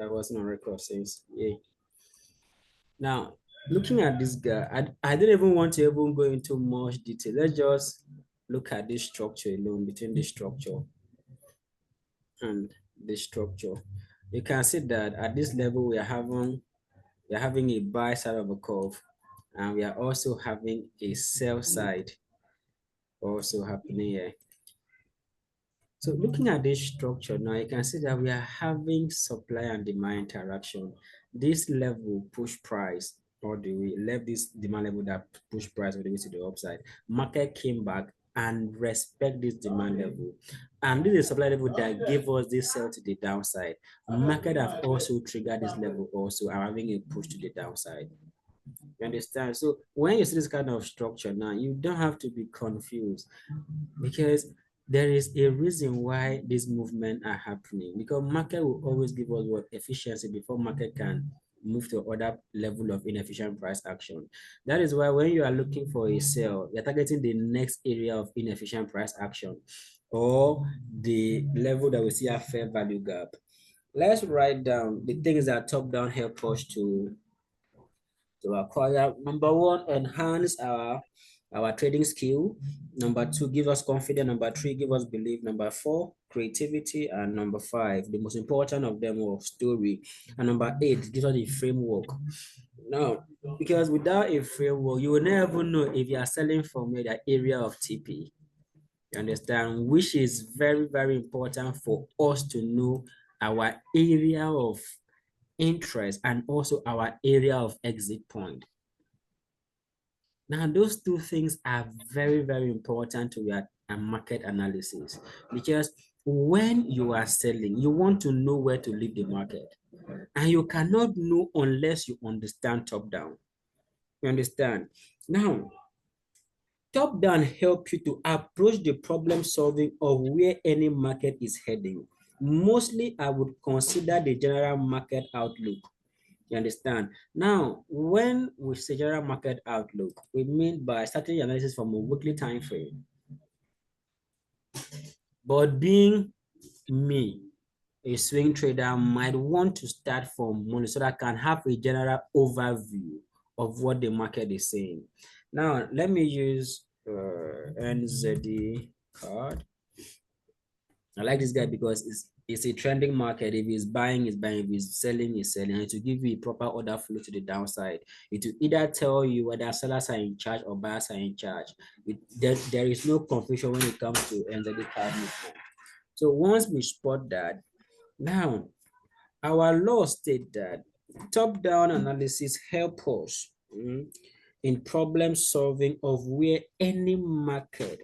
I wasn't on record since. Yeah. Now, looking at this guy, I didn't even want to even go into much detail. Let's just look at this structure alone, between the structure and the structure. You can see that at this level we are having a buy side of a curve, and we are also having a sell side also happening here. So looking at this structure now, you can see that we are having supply and demand interaction. This level push price all the way, left this demand level that push price all the way to the upside. Market came back and respect this demand level. And this is supply level that gave us this sell to the downside. Market have also triggered this level also, and having a push to the downside. You understand? So when you see this kind of structure now, you don't have to be confused, because there is a reason why these movements are happening, because market will always give us what efficiency before market can move to other level of inefficient price action. That is why when you are looking for a sell, you're targeting the next area of inefficient price action or the level that we see a fair value gap. Let's write down the things that top down help us to acquire. Number one, enhance our trading skill. Number two, give us confidence. Number three, give us belief. Number four, creativity. And number five, the most important of them was story. And number eight, give us a framework. Now, because without a framework, you will never know if you are selling from the area of TP. You understand? Which is very, very important for us to know our area of interest and also our area of exit point. Now, those two things are very, very important to your market analysis, because when you are selling, you want to know where to leave the market, and you cannot know unless you understand top down. You understand? Now, top down help you to approach the problem solving of where any market is heading. Mostly, I would consider the general market outlook. You understand? Now, when we say general market outlook, we mean by starting analysis from a weekly time frame. But being me, a swing trader, might want to start from money so that I can have a general overview of what the market is saying. Now, let me use NZD card. I like this guy because it's a trending market. If he's buying, he's buying. If he's selling, he's selling. And to give you a proper order flow to the downside, it will either tell you whether sellers are in charge or buyers are in charge. There is no confusion when it comes to NZD card movement. So once we spot that, now our law state that top-down analysis help us in problem solving of where any market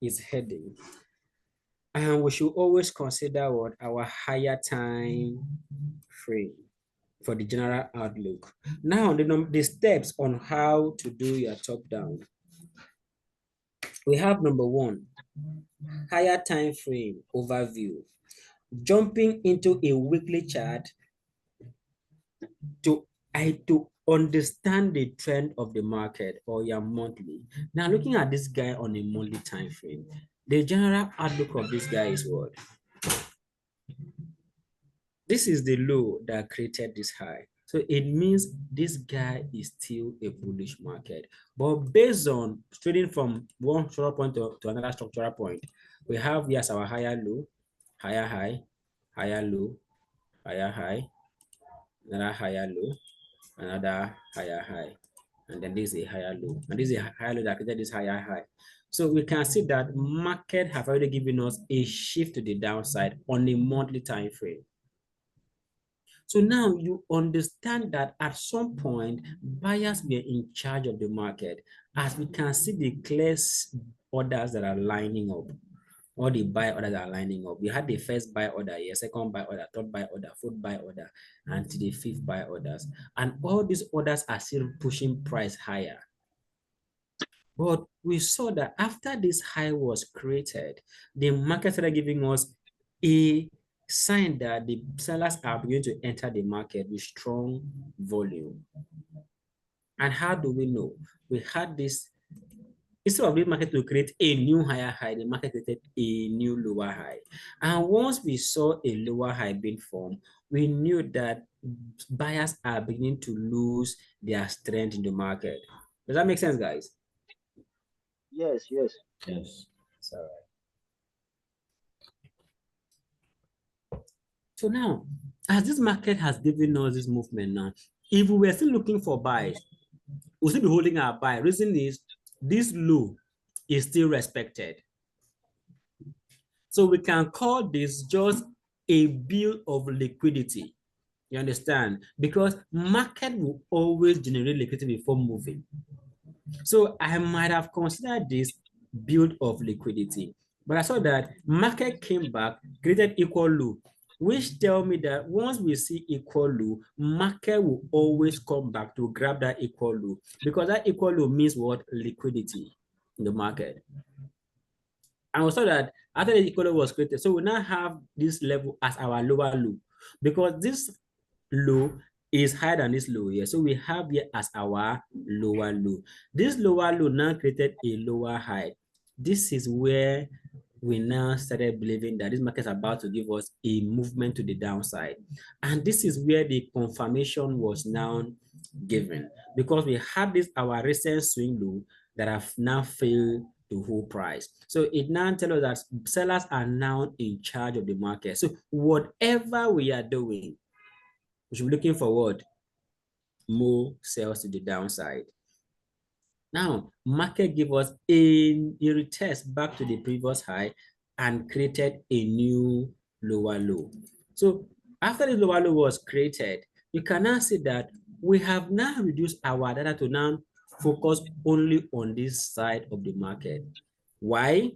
is heading. And we should always consider what our higher time frame for the general outlook. Now, the steps on how to do your top down. We have number one, higher time frame overview. Jumping into a weekly chart to understand the trend of the market, or your monthly. Now, looking at this guy on a monthly time frame, the general outlook of this guy is what? This is the low that created this high. So it means this guy is still a bullish market. But based on trading from one structural point to another structural point, we have yes our higher low, higher high, higher low, higher high, another higher low, another higher high, and then this is a higher low, and this is a higher low that created this higher high. So we can see that market have already given us a shift to the downside on a monthly time frame. So now you understand that at some point, buyers were in charge of the market. As we can see the clear orders that are lining up, all the buy orders are lining up. We had the first buy order here, second buy order, third buy order, fourth buy order, and to the fifth buy orders. And all these orders are still pushing price higher. But we saw that after this high was created, the market started giving us a sign that the sellers are going to enter the market with strong volume. And how do we know? We had this Instead of this market to create a new higher high, the market created a new lower high. And once we saw a lower high being formed, we knew that buyers are beginning to lose their strength in the market. Does that make sense, guys? Yes, yes. Yes. It's all right. So now, as this market has given us this movement now, if we were still looking for buys, we'll still be holding our buy. Reason is this low is still respected. So we can call this just a bill of liquidity. You understand? Because market will always generate liquidity before moving. So I might have considered this build of liquidity, but I saw that market came back, created equal low, which tell me that once we see equal low, market will always come back to grab that equal low, because that equal low means what? Liquidity in the market. And we saw that after the equal low was created, so we now have this level as our lower low, because this low is higher than this low here. So we have here as our lower low. This lower low now created a lower high. This is where we now started believing that this market is about to give us a movement to the downside. And this is where the confirmation was now given, because we had this our recent swing low that have now failed to hold price. So it now tells us that sellers are now in charge of the market. So whatever we are doing, we should be looking forward more sales to the downside. Now, market give us a retest back to the previous high and created a new lower low. So after the lower low was created, you can now see that we have now reduced our data to now focus only on this side of the market. Why?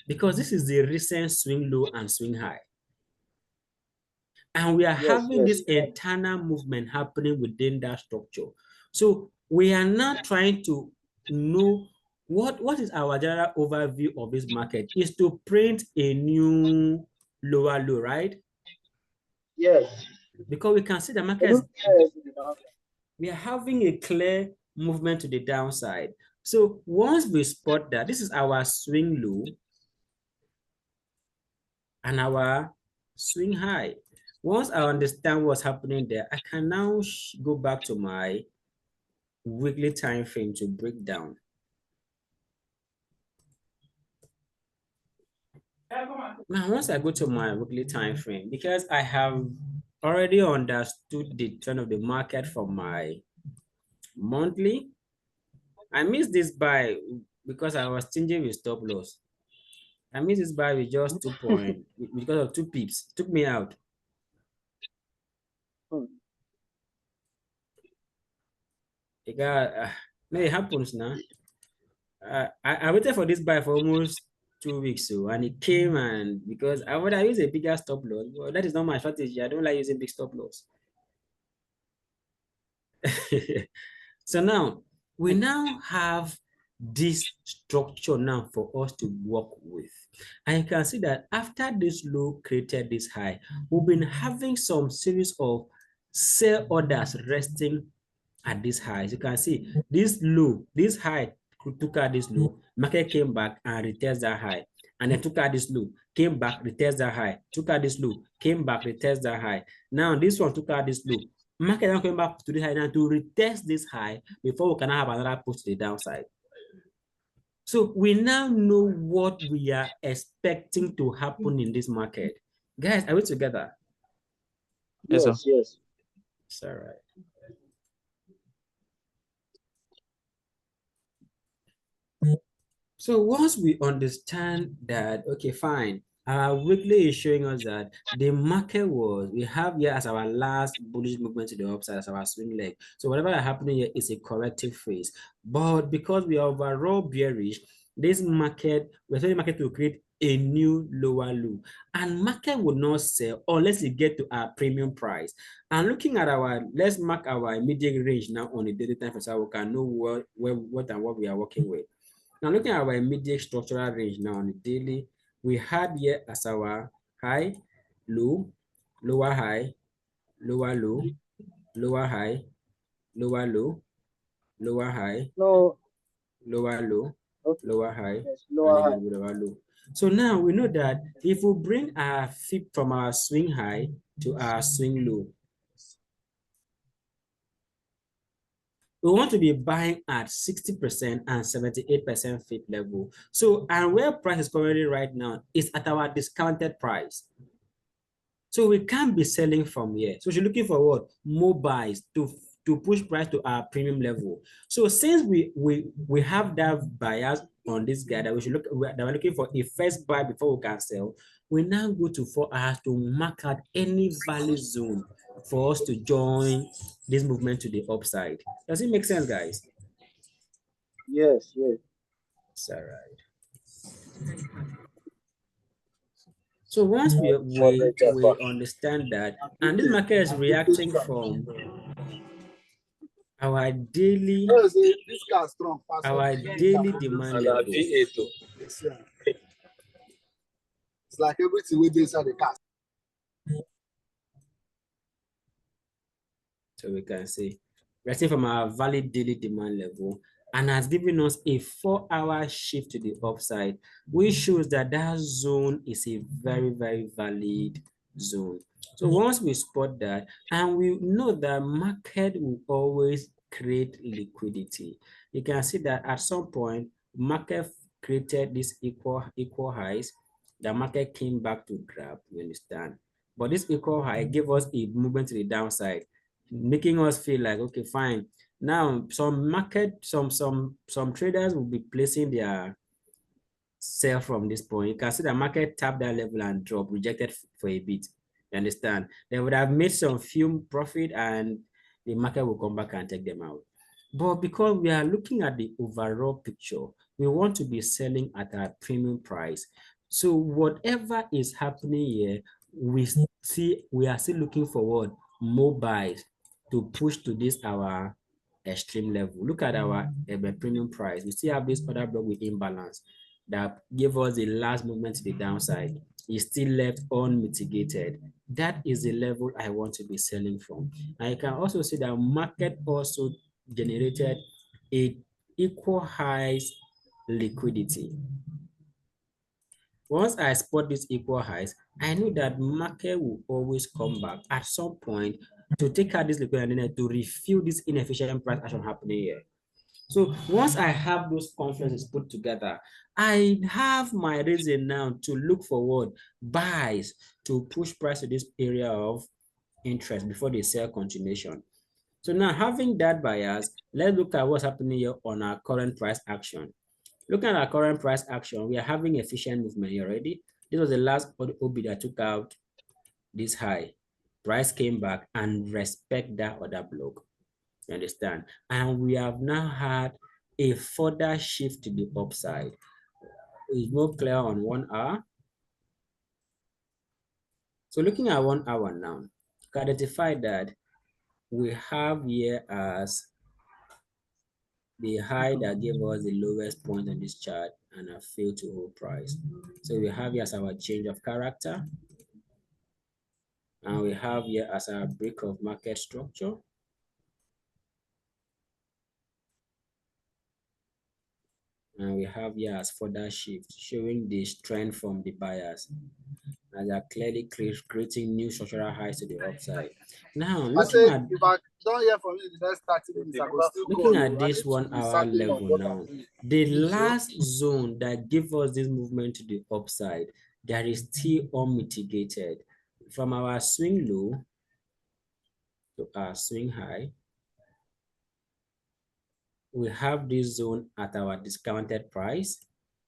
Because this is the recent swing low and swing high. And we are having this internal movement happening within that structure. So we are now trying to know what is our general overview of this market is to print a new lower low, right? Yes. Because we can see the market, we are having a clear movement to the downside. So once we spot that, this is our swing low and our swing high. Once I understand what's happening there, I can now go back to my weekly time frame to break down. Now, once I go to my weekly time frame, because I have already understood the trend of the market from my monthly, I missed this buy because I was stingy with stop loss. I missed this buy with just 2 points because of 2 pips. It took me out. It happens now. I waited for this buy for almost 2 weeks, so and it came, and because I would use a bigger stop loss, but that is not my strategy. I don't like using big stop loss. So now we now have this structure now for us to work with. And you can see that after this low created this high, we've been having some series of sell orders resting at this high. As you can see, this low, this high took out this low, market came back and retest that high, and then took out this low, came back, retest that high, took out this low, came back, retest that high. Now this one took out this low. Market now came back to the high now to retest this high before we can have another push to the downside. So we now know what we are expecting to happen in this market. Guys, are we together? Yes, yes. It's all right. So once we understand that, okay, fine, our weekly is showing us that the market we have here as our last bullish movement to the upside as our swing leg. So whatever is happening here is a corrective phase. But because we are overall bearish, this market, we're expecting the market to create a new lower low, and market will not sell unless it get to our premium price. And looking at let's mark our immediate range now on a daily time frame so we can know what we are working with. Now, looking at our immediate structural range now on the daily, we had here as our high, low, lower high, lower low, lower high, lower low, lower high, No. lower low, Okay. lower high, Yes, and lower then a high. little bit lower low. So now we know that if we bring our fib from our swing high to our swing low, we want to be buying at 60% and 78% fib level. So, and where price is currently right now is at our discounted price. So we can't be selling from here. So you're looking for what? More buys to push price to our premium level. So since we have that bias on this guy that we should look that we're looking for a first buy before we can sell, we now go to 4 hours to mark out any value zone for us to join this movement to the upside. Does it make sense, guys? Yes, yes. It's all right. So once we understand that, and this market is reacting from our daily demand level. It's like everything we do inside the car. So we can say reacting from our valid daily demand level and has given us a 4-hour shift to the upside, which shows that that zone is a very, very valid zone. So once we spot that, and we know that market will always create liquidity, you can see that at some point, market created this equal highs. The market came back to grab, you understand? But this equal high gave us a movement to the downside, making us feel like, okay, fine. Now, some traders will be placing their sell from this point. You can see the market tap that level and drop, rejected for a bit. You understand? They would have made some few profit and the market will come back and take them out. But because we are looking at the overall picture, we want to be selling at a premium price. So whatever is happening here, we are still looking forward more buys to push to this our extreme level. Look at our premium price. We still have this other block with imbalance that gave us the last movement to the downside. Is still left unmitigated. That is the level I want to be selling from. And you can also see that market also generated a equal highs liquidity. Once I spot these equal highs, I know that market will always come back at some point to take out this liquidity and to refill this inefficient price action happening here. So once I have those confluences put together, I have my reason now to look forward buys to push price to this area of interest before they sell continuation. So now having that bias, let's look at what's happening here on our current price action. Looking at our current price action, we are having efficient movement here already. This was the last OB that took out this high. Price came back and respect that other block. You understand? And we have now had a further shift to the upside. It's more clear on 1 hour. So looking at 1 hour now, you can identify that we have here as the high that gave us the lowest point on this chart and a failed to hold price. So we have here as our change of character. And we have here as our break of market structure. And we have here as further shift, showing the strength from the buyers, as they are clearly creating new structural highs to the upside. Now, looking at if I don't hear from you the next 30 minutes, I will still looking call at you. this 1 hour level now, the last zone that gives us this movement to the upside, that is still unmitigated. From our swing low to our swing high, we have this zone at our discounted price.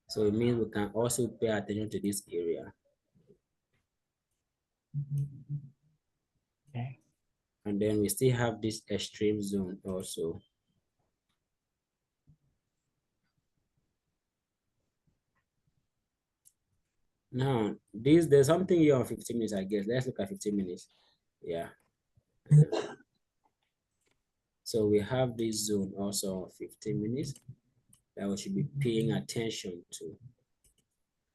So it means we can also pay attention to this area. Okay. And then we still have this extreme zone also. Now, there's something here on 15 minutes, I guess. Let's look at 15 minutes. Yeah. So we have this zone also on 15 minutes that we should be paying attention to.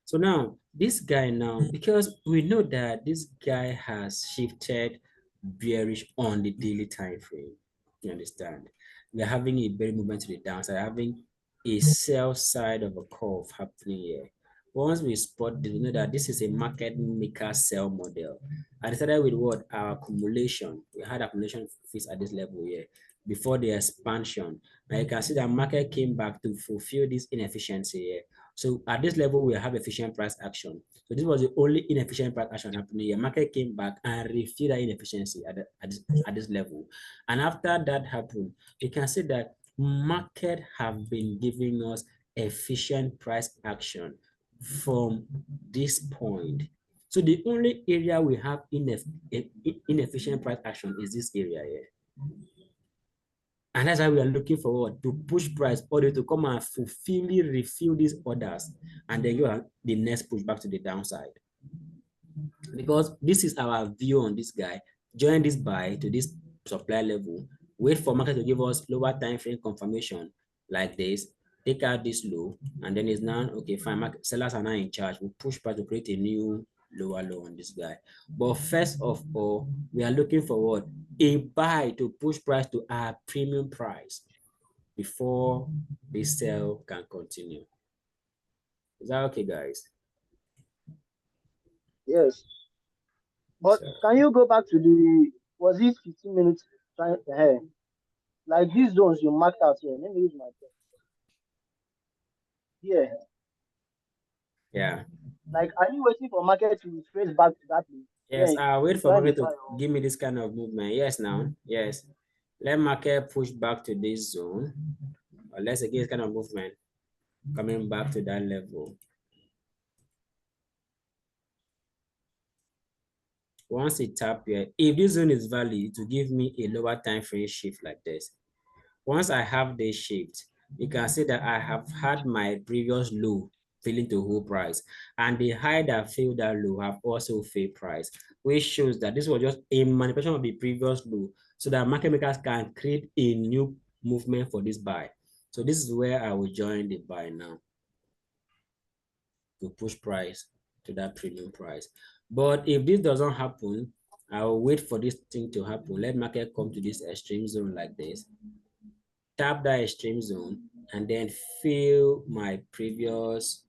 So now, this guy now, because we know that this guy has shifted bearish on the daily time frame. You understand? We are having a bear movement to the downside, having a sell side of a curve happening here. Once we spot this, we know that this is a market maker sell model. I decided with what? Our accumulation. We had accumulation fees at this level here before the expansion. Now you can see that market came back to fulfill this inefficiency here. So at this level, we have efficient price action. So this was the only inefficient price action happening here. Market came back and refilled that inefficiency at this level. And after that happened, you can see that market have been giving us efficient price action from this point. So the only area we have inefficient price action is this area here. And that's why we are looking forward to push price order to come and fulfillly refill these orders and then you have the next push back to the downside. Because this is our view on this guy. Join this buy to this supply level, wait for market to give us lower time frame confirmation like this, take out this low, and then it's now okay, fine. Market sellers are now in charge. We'll push price to create a new lower low on this guy. But first of all, we are looking for what? A buy to push price to our premium price before this sell can continue. Is that okay, guys? Yes. But can you go back to the, was it 15 minutes time ahead? Like these zones you marked out here. Let me use my pen. Yeah. Yeah. Like, are you waiting for market to trace back to that place? Yes, Yeah, I'll wait for market to give me this kind of movement. Yes, now. Yes. Let market push back to this zone. Or let's say this kind of movement coming back to that level. Once it tap here, if this zone is valid, to give me a lower time frame shift like this. Once I have this shift, you can see that I have had my previous low failing to hold price, and the high that failed that low have also failed price, which shows that this was just a manipulation of the previous low, so that market makers can create a new movement for this buy. So this is where I will join the buy now to push price to that premium price. But if this doesn't happen, I will wait for this thing to happen. Let market come to this extreme zone like this, tap that extreme zone, and then fill my previous,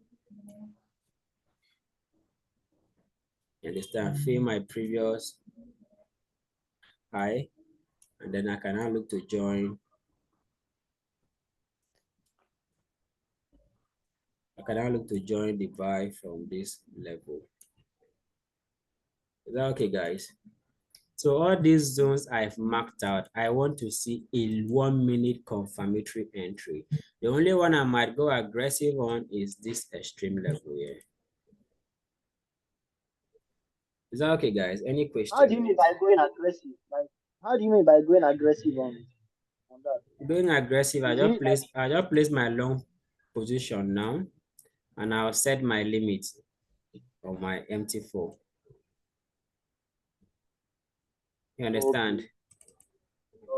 you understand, fill my previous high, and then I can now look to join. I can now look to join the buy from this level. Is that okay, guys? So all these zones I've marked out, I want to see a 1 minute confirmatory entry. The only one I might go aggressive on is this extreme level here. Is that okay, guys? Any questions? How do you mean by going aggressive? Like, how do you mean by going aggressive on that? Going aggressive, I just place my long position now, and I'll set my limit on my MT4. You understand?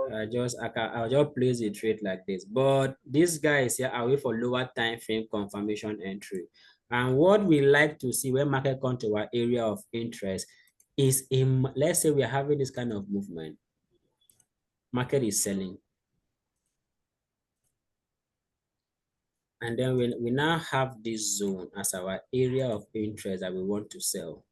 Okay. I'll just place the trade like this. But this guy is here, I wait for lower time frame confirmation entry. And what we like to see when market come to our area of interest is let's say we're having this kind of movement. Market is selling. And then we now have this zone as our area of interest that we want to sell.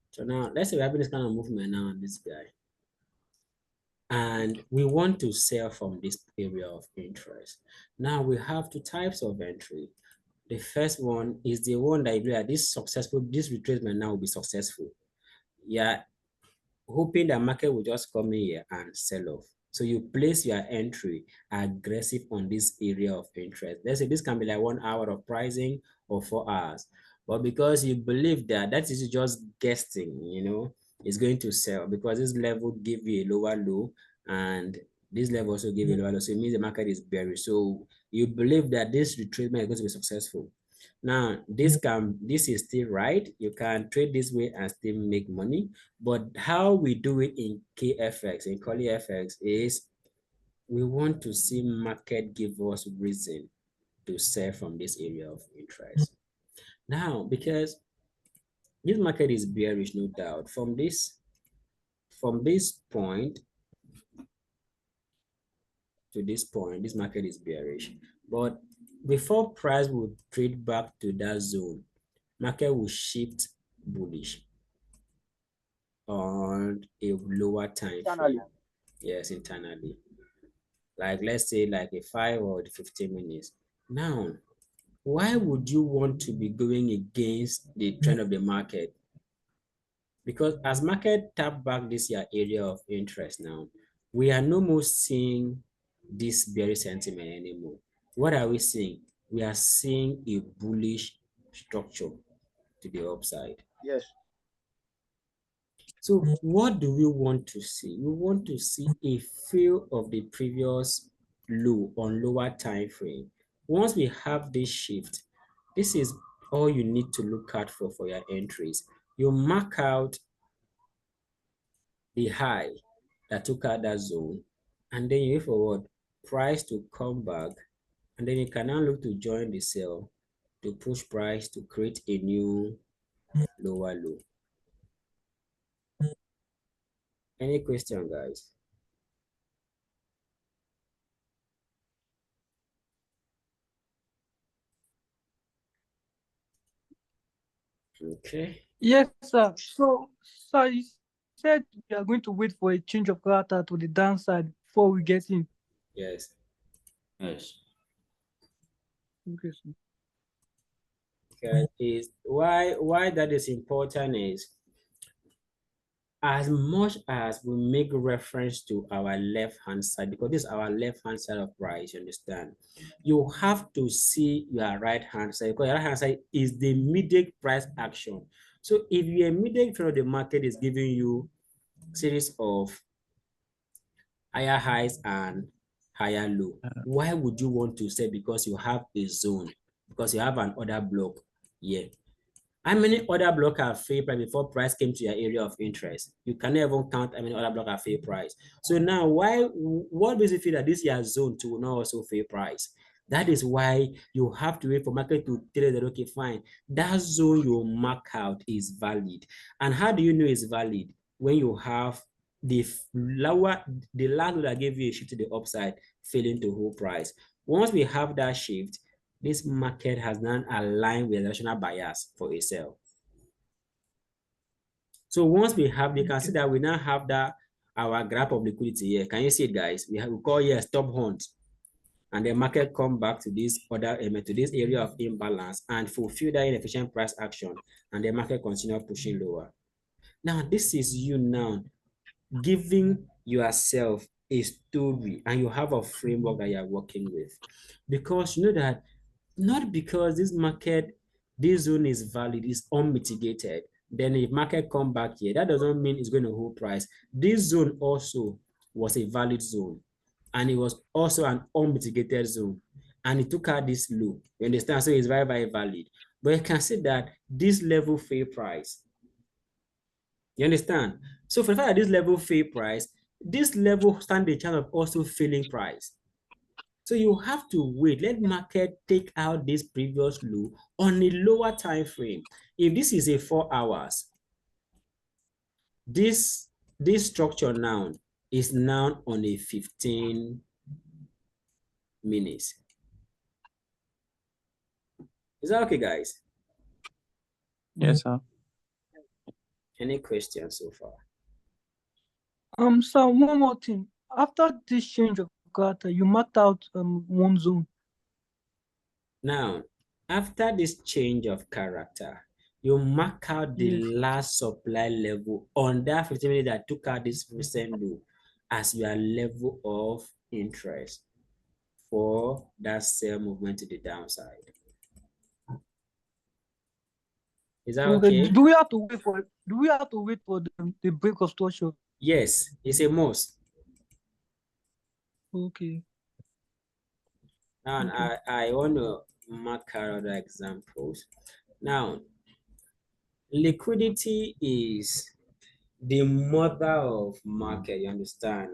So now let's say we're having this kind of movement now on this guy. And we want to sell from this area of interest. Now we have two types of entry. The first one is the one that you are this retracement now will be successful. Yeah, hoping that market will just come in here and sell off. So you place your entry aggressive on this area of interest. Let's say this can be like 1 hour of pricing or 4 hours. But because you believe that is just guessing, you know, it's going to sell because this level give you a lower low and this level also give you a lower low. So it means the market is bearish. So you believe that this retracement is going to be successful. Now, this is still right. You can trade this way and still make money. But how we do it in KFX, in Collie FX, is we want to see market give us reason to sell from this area of interest. Now, because this market is bearish, no doubt. From this point to this point, this market is bearish. But before price will trade back to that zone, market will shift bullish on a lower time frame. Yes, internally. Like let's say like a 5 or 15 minutes. Now, why would you want to be going against the trend of the market? Because as market tap back this year area of interest now, we are no more seeing this bearish sentiment anymore. What are we seeing? We are seeing a bullish structure to the upside. Yes. So what do we want to see? We want to see a fill of the previous low on lower time frame. Once we have this shift, this is all you need to look out for your entries. You mark out the high that took out that zone, and then you wait for what? Price to come back, and then you can now look to join the sell to push price to create a new lower low. Any question, guys? Okay. Yes, sir. So, sir, you said we are going to wait for a change of character to the downside before we get in. Yes. Yes. Okay, sir. Okay. Is why that is important is as much as we make reference to our left-hand side, because this is our left-hand side of price, you understand? You have to see your right-hand side, because your right-hand side is the immediate price action. So if your immediate trend of the market is giving you series of higher highs and higher low, why would you want to sell? Because you have a zone, because you have an order block here. How many other blocks are fair price before price came to your area of interest? You cannot even count how many other blocks are fair price. So now, what does it feel that this year's zone two will not also fair price? That is why you have to wait for market to tell you that, okay, fine, that zone you mark out is valid. And how do you know it's valid? When you have the last one that gave you a shift to the upside failing to hold price. Once we have that shift, this market has now aligned with the rational bias for a sell. So once we have, you can see that we now have that our graph of liquidity here. Can you see it, guys? We call here stop hunt, and the market come back to this other to this area of imbalance and fulfill that inefficient price action, and the market continue pushing lower. Now this is you now giving yourself a story, and you have a framework that you are working with, because you know that not because this market, this zone is valid, is unmitigated, then if market come back here, that doesn't mean it's going to hold price. This zone also was a valid zone, and it was also an unmitigated zone, and it took out this low. You understand? So it's very, very valid. But you can see that this level fair price. You understand? So for the fact that this level fair price, this level stand a chance of also failing price. So you have to wait, let market take out this previous low on a lower time frame. If this is a 4 hours, this structure now is now on a 15 minutes. Is that okay, guys? Yes, sir. Any questions so far? So one more thing. After this change of character, you marked out one zone. Now, after this change of character, you mark out the last supply level on that 15 minutes that took out this recent low as your level of interest for that sell movement to the downside. Is that okay? Do we have to wait for the break of structure? Yes, it's a must. Okay. And I want to mark out other examples. Now, liquidity is the mother of market, you understand?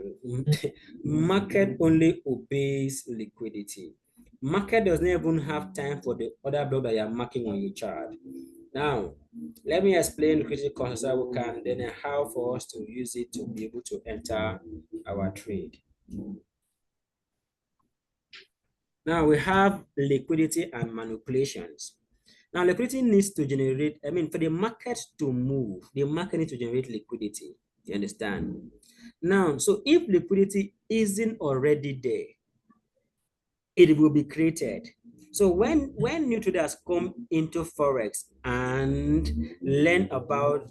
Market only obeys liquidity. Market does not even have time for the other block that you are marking on your chart. Now, let me explain liquidity concept so we can then how for us to use it to be able to enter our trade. Now we have liquidity and manipulations. Now liquidity needs to generate, for the market to move, the market needs to generate liquidity. You understand? Now, so if liquidity isn't already there, it will be created. So when new traders come into Forex and learn about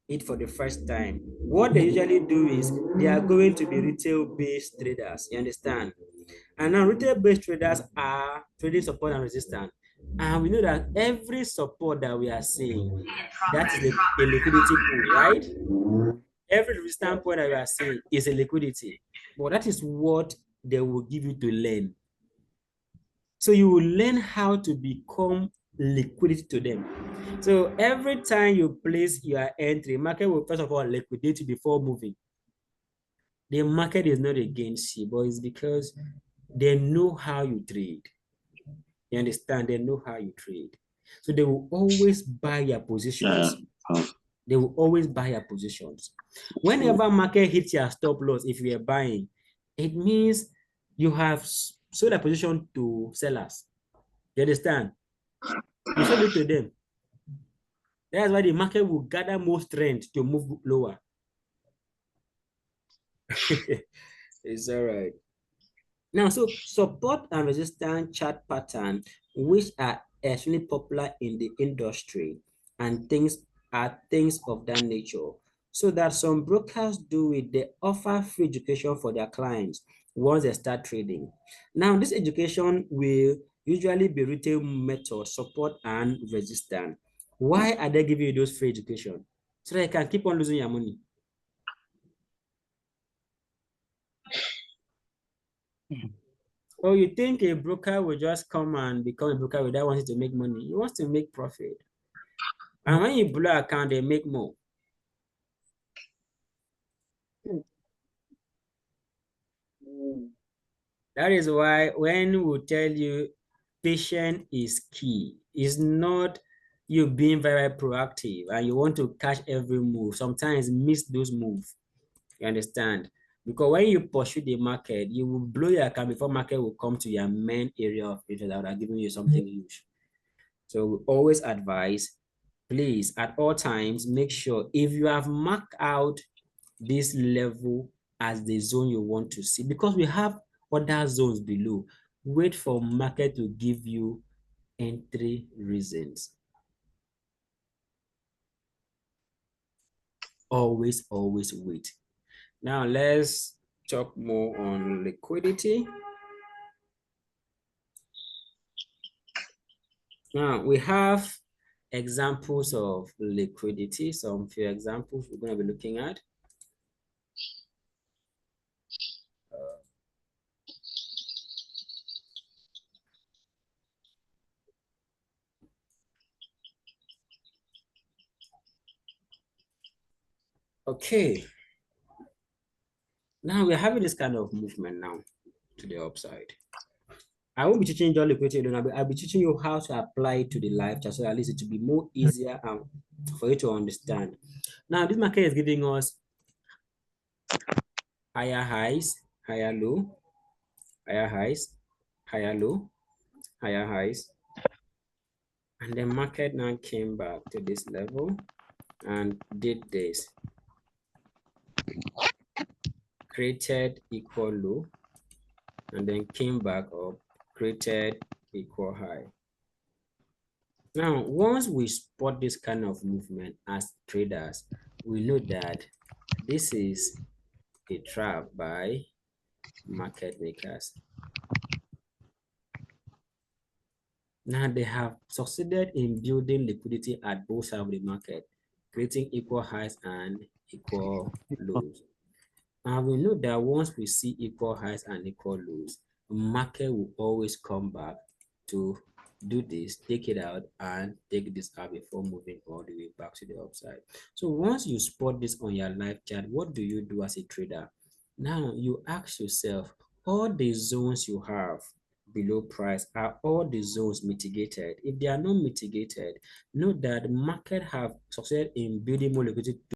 it for the first time, what they usually do is they are going to be retail-based traders. You understand? And now retail-based traders are trading support and resistance. And we know that every support that we are seeing, that is a liquidity pool, right? Every resistance point that we are seeing is a liquidity. But that is what they will give you to learn. So you will learn how to become liquidity to them. So every time you place your entry, market will first of all liquidate you before moving. The market is not against you, but it's because they know how you trade. You understand? They know how you trade. So they will always buy your positions. They will always buy your positions. Whenever market hits your stop loss, if you are buying, it means you have sold a position to sellers. You understand? You sold it to them. That's why the market will gather more strength to move lower. It's all right. Now, so support and resistance chart pattern, which are extremely popular in the industry, and things of that nature. So that some brokers do it, they offer free education for their clients once they start trading. Now, this education will usually be retail method, support and resistance. Why are they giving you those free education? So that you can keep on losing your money. Or you think a broker will just come and become a broker without wanting to make money? He wants to make profit. And when you blow account, they make more. That is why when we tell you patience is key, it's not you being very proactive and you want to catch every move. Sometimes miss those moves. You understand? Because when you pursue the market, you will blow your account before market will come to your main area of interest that would have given you something huge. So we always advise, please, at all times, make sure if you have marked out this level as the zone you want to see, because we have other zones below, wait for market to give you entry reasons. Always wait. Now let's talk more on liquidity. Now we have examples of liquidity. Some few examples we're going to be looking at. Okay. Now we're having this kind of movement now to the upside. I won't be teaching you liquidity alone. I'll be teaching you how to apply it to the live chart, so at least it will be more easier for you to understand. Now, this market is giving us higher highs, higher low, higher highs, higher low, higher highs. And the market now came back to this level and did this. Created equal low, and then came back up, created equal high. Now, once we spot this kind of movement as traders, we know that this is a trap by market makers. Now, they have succeeded in building liquidity at both sides of the market, creating equal highs and equal lows. And we know that once we see equal highs and equal lows, the market will always come back to do this, take it out, and take this out before moving all the way back to the upside. So once you spot this on your live chart, what do you do as a trader? Now you ask yourself, all the zones you have below price, are all the zones mitigated? If they are not mitigated, note that the market have succeeded in building more liquidity